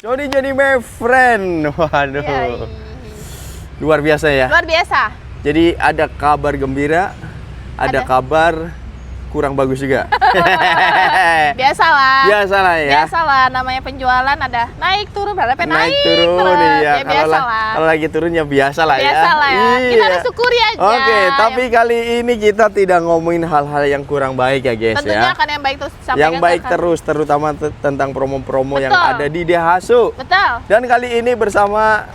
Joni my friend. Waduh. Yai. Luar biasa ya. Luar biasa. Jadi ada kabar gembira, ada kabar kurang bagus juga. Biasalah. Biasalah ya. Biasalah, namanya penjualan ada naik turun, berapa naik turun terus. ya. Biasalah. Kalau lagi turun ya biasalah ya. Biasalah ya. Kita harus syukuri aja. Oke, tapi kali ini kita tidak ngomongin hal-hal yang kurang baik ya guys. Tentunya ya. kan yang baik terus sampaikan. Yang baik terus, terutama tentang promo-promo yang ada di Daihatsu. Betul. Dan kali ini bersama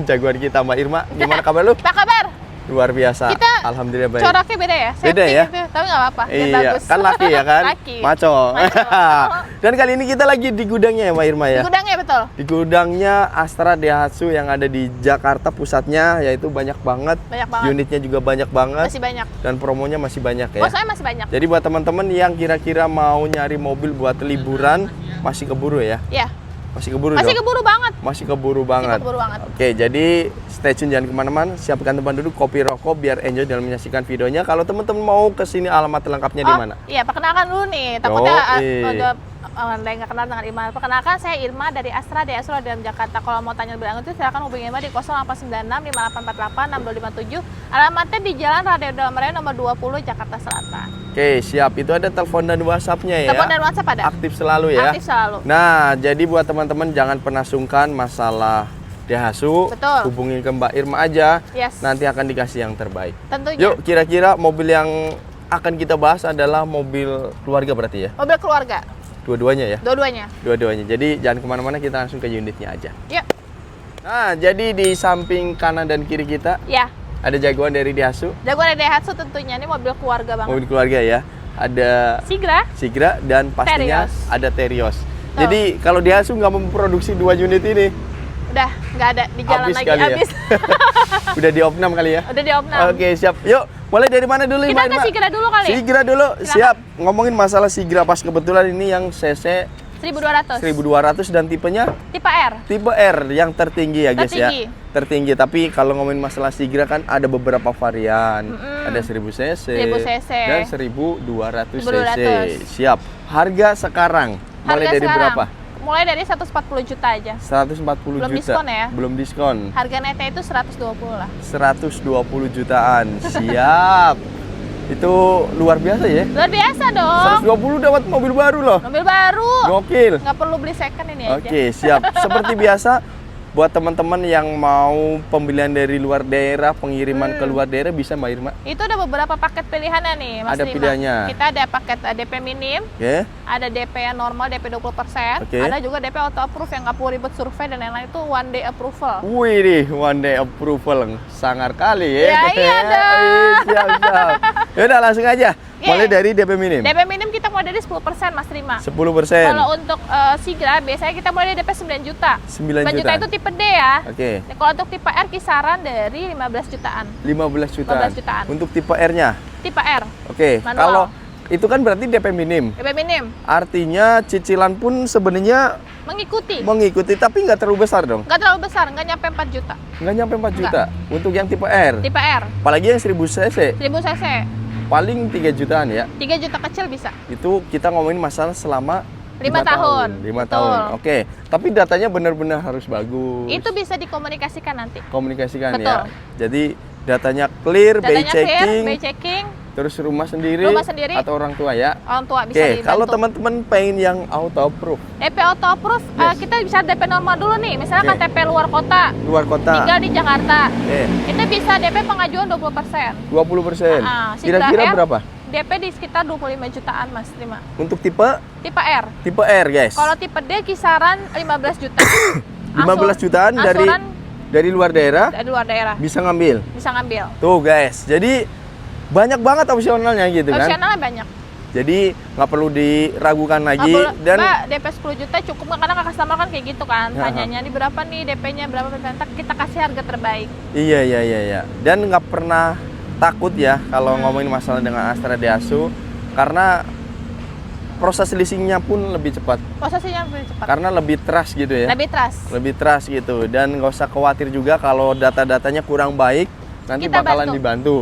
jagoan kita Mbak Irma. Gimana kabar lu? Apa kabar? Luar biasa. Kita alhamdulillah baik. Coraknya beda ya? Beda ya? Gitu. Tapi nggak apa-apa. Iya, bagus. kan laki ya kan? Laki. Maco. Dan kali ini kita lagi di gudangnya ya Mbak Irma ya? Di gudangnya betul. Di gudangnya Astra Daihatsu yang ada di Jakarta pusatnya, yaitu banyak banget. Banyak banget. Unitnya juga banyak banget. Masih banyak. Dan promonya masih banyak ya? Pokoknya masih banyak. Jadi buat teman-teman yang kira-kira mau nyari mobil buat liburan, masih keburu ya? Iya. Masih keburu Masih dong? keburu banget. Masih keburu banget. Masih keburu banget. Oke, jadi stay tune jangan kemana-mana. Siapkan tempat duduk, kopi rokok biar enjoy dalam menyaksikan videonya. Kalau teman-teman mau kesini alamat lengkapnya di mana? Iya, perkenalkan dulu nih. Takutnya ada yang nggak kenal dengan Irma. Perkenalkan, saya Irma dari Astra Daihatsu dalam Jakarta. Kalau mau tanya lebih lanjut, silakan hubungi Irma di 0896 5848 6257. Alamatnya di Jalan Raden Damaraya nomor 20 Jakarta Selatan. Oke, siap. Itu ada telepon dan WhatsApp-nya ya. Telepon dan WhatsApp ada. Aktif selalu ya. Aktif selalu. Nah, jadi buat teman-teman jangan pernah sungkan masalah Daihatsu. Betul. Hubungin ke Mbak Irma aja. Yes. Nanti akan dikasih yang terbaik. Tentunya. Yuk, kira-kira mobil yang akan kita bahas adalah mobil keluarga berarti ya? Mobil keluarga. Dua-duanya ya? Dua-duanya. Dua-duanya. Jadi jangan kemana-mana, kita langsung ke unitnya aja. Yuk. Nah, jadi di samping kanan dan kiri kita Ya. ada jagoan dari Daihatsu. Jagoan dari Daihatsu tentunya ini mobil keluarga banget. Mobil keluarga ya. Ada Sigra dan pastinya Terios. ada Terios. Tuh. Jadi kalau Daihatsu nggak memproduksi dua unit ini, udah nggak ada di jalan habis lagi. kali ya. Habis. udah diopnam kali ya. Udah diopnam. Oke, siap. Yuk, mulai dari mana dulu Kita Mbak ke Irma? Sigra dulu kali. Sigra dulu. Silakan. Siap. Ngomongin masalah Sigra pas kebetulan ini yang CC 1200. 1200 dan tipenya Tipe R. tipe R yang tertinggi ya guys Tertinggi. ya. Tertinggi, tapi kalau ngomongin masalah Sigra kan ada beberapa varian. Ada 1000 cc, 1000 cc. dan 1200 cc. 1200. Siap. Harga sekarang mulai Harga dari sekarang berapa? Mulai dari 140 juta aja. 140 Belum juta. diskon ya? Belum diskon. Harga netnya itu 120 lah. 120 jutaan. Siap. Itu luar biasa ya. Luar biasa dong. 120 dapat mobil baru loh. Mobil baru. Gokil. Nggak perlu beli second ini aja. Oke, siap. Seperti biasa, buat teman-teman yang mau pembelian dari luar daerah, pengiriman ke luar daerah bisa Mbak Irma. Itu ada beberapa paket pilihannya nih, Mas Ada Rima. pilihannya. Kita ada paket DP minim, Oke. ada DP yang normal, DP 20%, Oke. ada juga DP auto approve yang nggak perlu ribet survei dan lain-lain, itu one day approval. Wih nih, one day approval. Sangar kali ya. Ya, iya dong. Wih, siap. Yaudah langsung aja. Iya. Mulai dari DP minim. DP minim kita mulai dari 10% Mas Rima. 10%. Kalau untuk Sigra biasanya kita mulai dari DP 9 juta. 9 juta. juta itu tipe D ya. Oke. Nah, kalau untuk tipe R kisaran dari 15 jutaan. 15 jutaan. 15 jutaan. Untuk tipe R-nya. Tipe R. Oke. Manual. Kalau itu kan berarti DP minim. DP minim Artinya cicilan pun sebenarnya mengikuti tapi nggak terlalu besar dong. nggak terlalu besar, nggak nyampe 4 juta. Nggak nyampe 4 juta untuk yang tipe R. Tipe R Apalagi yang 1000 cc 1000 cc paling 3 jutaan ya. 3 juta kecil bisa. Itu kita ngomongin masalah selama 5 tahun. 5 Betul. tahun. Oke. Tapi datanya benar-benar harus bagus. Itu bisa dikomunikasikan nanti. Komunikasikan Betul. ya. Jadi datanya clear, by Datanya clear, checking, by checking, terus rumah sendiri, Rumah atau orang tua ya. orang tua bisa Oke, dibantu. kalau teman-teman pengen yang auto approve DP auto approve, Yes. kita bisa DP normal dulu nih. Misalnya Oke. KTP luar kota, luar kota, tinggal di Jakarta. oke, Itu bisa DP pengajuan 20%. 20%. Sigra Kira-kira R, berapa? DP di sekitar 25 jutaan Mas Rima. Untuk tipe Tipe R. R, guys. Kalau tipe D kisaran 15 juta. 15 jutaan dari luar daerah dari luar daerah bisa ngambil. bisa ngambil. Tuh, guys. Jadi banyak banget opsionalnya gitu kan. Opsionalnya banyak. Jadi nggak perlu diragukan lagi dan Mbak, DP 10 juta cukup nggak? Karena customer kan kayak gitu kan. Ya. Tanyanya ini berapa nih DP-nya, berapa persen, kita kasih harga terbaik. iya. Dan nggak pernah takut ya kalau ngomongin masalah dengan Astra Daihatsu karena proses leasingnya pun lebih cepat. Prosesnya lebih cepat. Karena lebih trust gitu ya. Lebih trust gitu dan nggak usah khawatir juga kalau data-datanya kurang baik nanti Kita bakalan bantu. dibantu.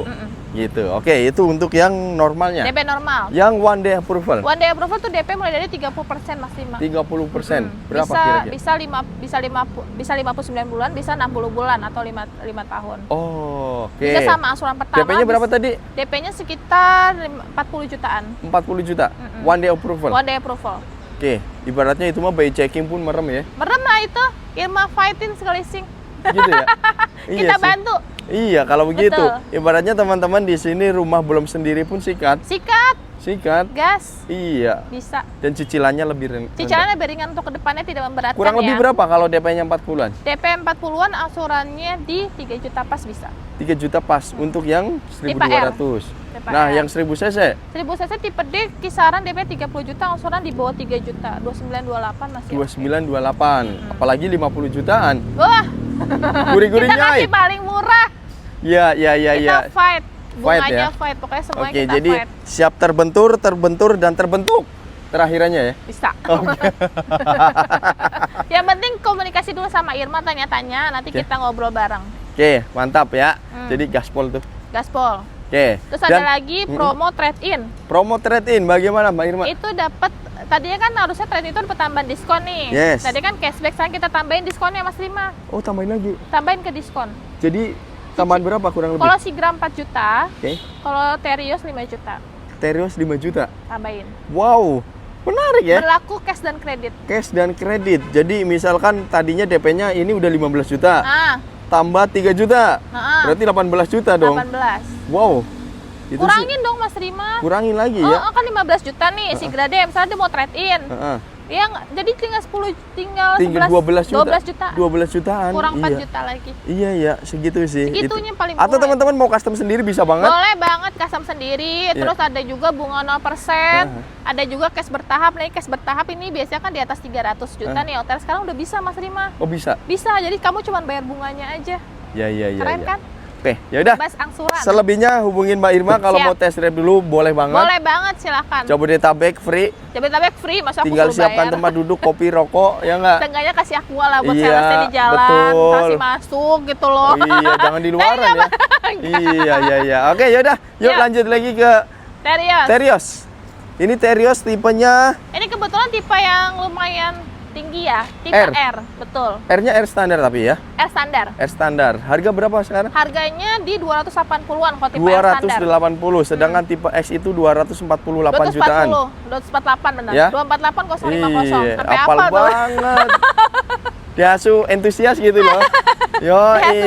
Gitu. Oke, itu untuk yang normalnya. DP normal. Yang one day approval. One day approval tuh DP mulai dari 30% Mas Rima. 30%. Berapa bisa, kira-kira? bisa 59 bulan, bisa 60 bulan atau 5 tahun. Oh, oke. Bisa sama asuran pertama. DP-nya berapa tadi? DP-nya sekitar 40 jutaan. 40 juta. One day approval. One day approval. Oke, ibaratnya itu mah by checking pun merem ya. Merem lah itu, Irma fightin sekali sing. Gitu ya. Kita sih. bantu. Iya, kalau begitu. Betul. Ibaratnya teman-teman di sini rumah belum sendiri pun sikat. Sikat. Gas. Iya. Bisa. Dan cicilannya lebih rendah. Cicilannya lebih ringan untuk kedepannya tidak memberatkan. Kurang lebih berapa kalau DP-nya 40-an? DP 40-an asurannya di 3 juta pas bisa. 3 juta pas untuk yang 1.200. Nah, yang 1000 cc? 1000 cc tipe D kisaran DP 30 juta, asuran di bawah 3 juta. 2928 masih. 2928. Apalagi 50 jutaan. Wah. Gurih-gurih Kita kasih nyai. paling murah. Iya. Kita fight. Bunganya ya? fight. Pokoknya semuanya Oke, kita jadi fight. siap terbentur, dan terbentuk. Terakhirannya ya? Bisa. Yang penting komunikasi dulu sama Irma, tanya-tanya, nanti kita ngobrol bareng. Oke, mantap ya. Jadi gaspol tuh. Gaspol. Oke. Terus ada lagi promo trade-in. Promo trade-in bagaimana Mbak Irma? Itu dapat, tadinya kan harusnya trade itu dapat tambahan diskon nih. Yes. Tadi kan cashback, sekarang kita tambahin diskonnya Mas Rima. Oh, tambahin lagi. Tambahin ke diskon. Jadi tambahan berapa kurang lebih? Kalau si gram 4 juta, Oke. kalau Terios 5 juta. Terios 5 juta. Tambahin. Wow, menarik ya. Berlaku cash dan kredit. Cash dan kredit. Jadi misalkan tadinya DP-nya ini udah 15 juta. Tambah 3 juta. Berarti 18 juta dong. 18. Wow. Itu kurangin dong Mas Rima. Kurangin lagi ya. Kan 15 juta nih si Grade, misalnya dia mau trade in. Ya, jadi tinggal 12 juta. 12 juta. 12 jutaan. Kurang 4 juta lagi. Iya, segitu sih. Segitunya paling murah. Atau teman-teman mau custom sendiri bisa banget. Boleh banget custom sendiri. Terus ada juga bunga 0%. Ada juga cash bertahap. Nah, cash bertahap ini biasanya kan di atas 300 juta nih. Hotel sekarang udah bisa Mas Rima. Oh, bisa? Bisa. Jadi kamu cuma bayar bunganya aja. Iya. Keren kan? Oke, yaudah. Bebas angsuran. Selebihnya hubungin Mbak Irma kalau mau test drive dulu boleh banget. Boleh banget, silakan. Jabodetabek free. Jabodetabek free, masa aku tinggal suruh siapkan bayar. tempat duduk, kopi, rokok, ya nggak? Seenggaknya kasih aqua lah buat Iya, salesnya di jalan, betul. kasih masuk gitu loh. Iya, jangan di luaran ya. Iya. Oke, yaudah. Yuk lanjut lagi ke Terios. Ini Terios tipenya. Ini kebetulan tipe yang lumayan tinggi ya, tipe R, betul. R-nya R standar tapi ya? R standar. R standar. Harga berapa sekarang? Harganya di 280-an kalau tipe 280, R standar. sedangkan tipe X itu 248 jutaan. 248 benar. Ya? 248 050. Iya, Sampai apal apa tuh? banget. Diasu entusias gitu loh. Yo,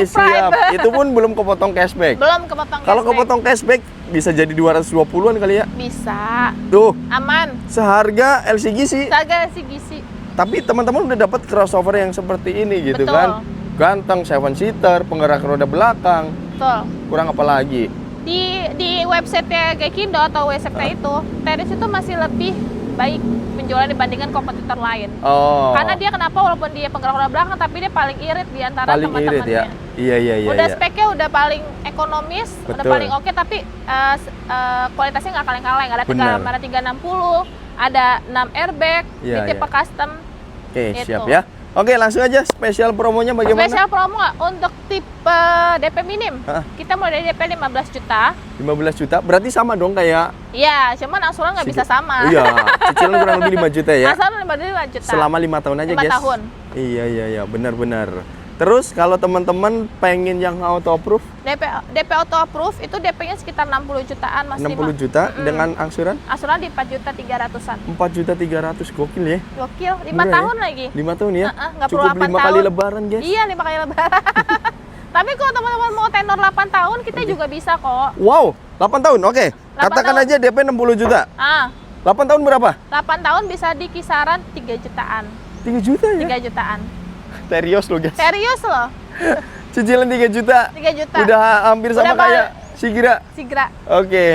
siap. Itu pun belum kepotong cashback. Belum kepotong cashback. Kalau kepotong cashback bisa jadi 220-an kali ya? Bisa. Tuh. Aman. Seharga LCGC. Seharga LCGC. Tapi teman-teman udah dapat crossover yang seperti ini gitu. Betul. Kan? Ganteng, 7-seater, penggerak roda belakang. Betul. Kurang apa lagi? Di website-nya Gaikindo atau website itu, Terios itu masih lebih baik penjualan dibandingkan kompetitor lain. Oh. Karena dia kenapa walaupun dia penggerak roda belakang tapi dia paling irit di antara teman-temannya. Iya. Udah speknya udah paling ekonomis, udah paling oke, tapi kualitasnya nggak kaleng-kaleng. Ada 360, ada 6 airbag, di tipe custom. Oke, siap ya. Oke, langsung aja spesial promonya bagaimana? Spesial promo untuk tipe DP minim. Kita mulai dari DP 15 juta. 15 juta, berarti sama dong kayak? Iya, cuman angsuran nggak bisa sama. Iya, cicilan kurang lebih 5 juta ya? Angsuran 5 juta. Selama 5 tahun aja, 5 guys? tahun. Iya, benar. Terus kalau teman-teman pengen yang auto approve? DP auto approve itu DP-nya sekitar 60 jutaan Mas 60 juta dengan angsuran? Angsuran di 4.300-an. 4.300.000, gokil ya? Gokil, 5 tahun ya? Lagi. 5 tahun ya? Nggak perlu 8 Cukup 5 kali lebaran, guys? Iya, 5 kali lebaran. Tapi kalau teman-teman mau tenor 8 tahun, kita juga bisa kok. Wow, 8 tahun, oke. Katakan aja DP 60 juta. 8 tahun berapa? 8 tahun bisa di kisaran 3 jutaan. 3 juta ya? 3 jutaan. Serius loh, guys. Serius loh. Cicilan 3 juta. 3 juta. Udah hampir sama kayak Sigra. Oke.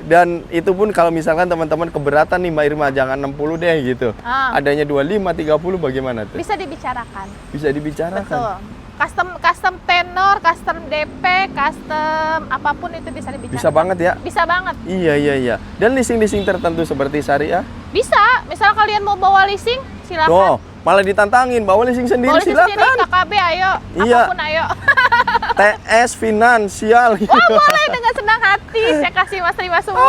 Dan itu pun kalau misalkan teman-teman keberatan nih Mbak Irma, jangan 60 deh gitu. Adanya 25, 30 bagaimana tuh? Bisa dibicarakan. Bisa dibicarakan. Betul. Custom tenor, custom DP, custom apapun itu bisa dibicarakan. Bisa banget ya? Bisa banget. Iya. Dan leasing-leasing tertentu seperti syariah? Bisa. Misal kalian mau bawa leasing, silakan. Oh, malah ditantangin bawa leasing sendiri, silakan. KKB ayo, iya. apapun ayo. TS finansial. Oh, boleh dengan senang hati saya kasih Mas Rima semua.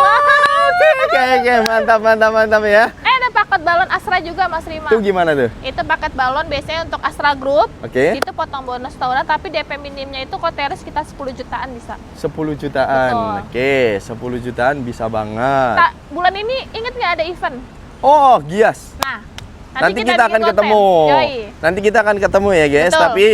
Oke, mantap ya. Ada paket balon Astra juga Mas Rima. Itu gimana tuh? Itu paket balon biasanya untuk Astra Group. Oke. Itu potong bonus tahunan tapi DP minimnya itu koteris sekitar 10 jutaan bisa. 10 jutaan. Betul. Oke, 10 jutaan bisa banget. Bulan ini inget nggak ada event? Oh, Gias. Nah, nanti kita akan bikin konten. ketemu. Yoi. Nanti kita akan ketemu ya, guys. Betul. Tapi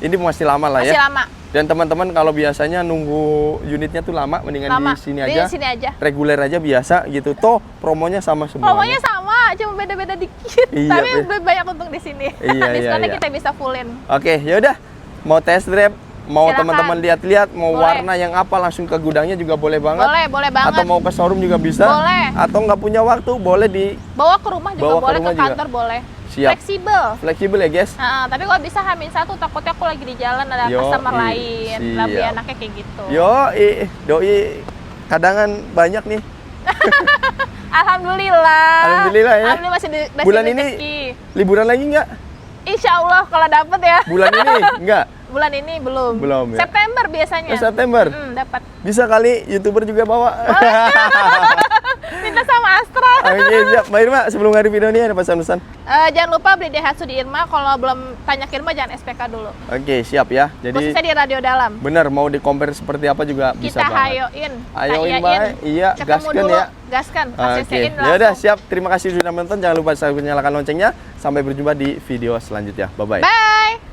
ini masih lama lah ya. Masih lama. Dan teman-teman kalau biasanya nunggu unitnya tuh lama, mendingan Lama. di sini Di aja. sini aja. Reguler aja biasa gitu. Toh promonya sama semuanya. Promonya sama, cuma beda-beda dikit. Iya, Tapi lebih banyak untung di sini. Iya, Diskonnya iya. kita bisa fullin. Oke, yaudah. Mau test drive, mau Silakan. teman-teman lihat-lihat, mau Boleh. warna yang apa langsung ke gudangnya juga boleh banget. Boleh banget. Atau mau ke showroom juga bisa. Boleh. Atau nggak punya waktu, boleh di Bawa ke rumah juga Bawa ke boleh, rumah ke juga. kantor boleh. Siap. Fleksibel. ya, guys. Tapi kalau bisa H-1 takutnya aku lagi di jalan ada Yoi, customer lain. Lebih siap. enaknya kayak gitu. Doi kadangan banyak nih. Alhamdulillah. Alhamdulillah ya. Alhamdulillah masih dikasih Bulan ini rezeki. liburan lagi nggak? Insya Allah kalau dapet ya. Bulan ini nggak? Bulan ini belum. Belum ya. September biasanya. September. Dapat. Bisa kali YouTuber juga bawa. Minta sama Astra. Oke, siap. Mbak Irma, sebelum hari video ini ada pesan-pesan? Jangan lupa beli Daihatsu di Irma. Kalau belum tanya ke Irma jangan SPK dulu. Oke, siap ya. Jadi Khususnya di radio dalam. bener mau di compare seperti apa juga bisa Kita banget. hayoin. Ayoin, kita Mbak. iyain. Iya, Ketemu gaskan dulu. ya. Gaskan. Oke, ACC-in ya udah langsung. siap. Terima kasih sudah menonton. Jangan lupa subscribe, nyalakan loncengnya. Sampai berjumpa di video selanjutnya. Bye bye. Bye.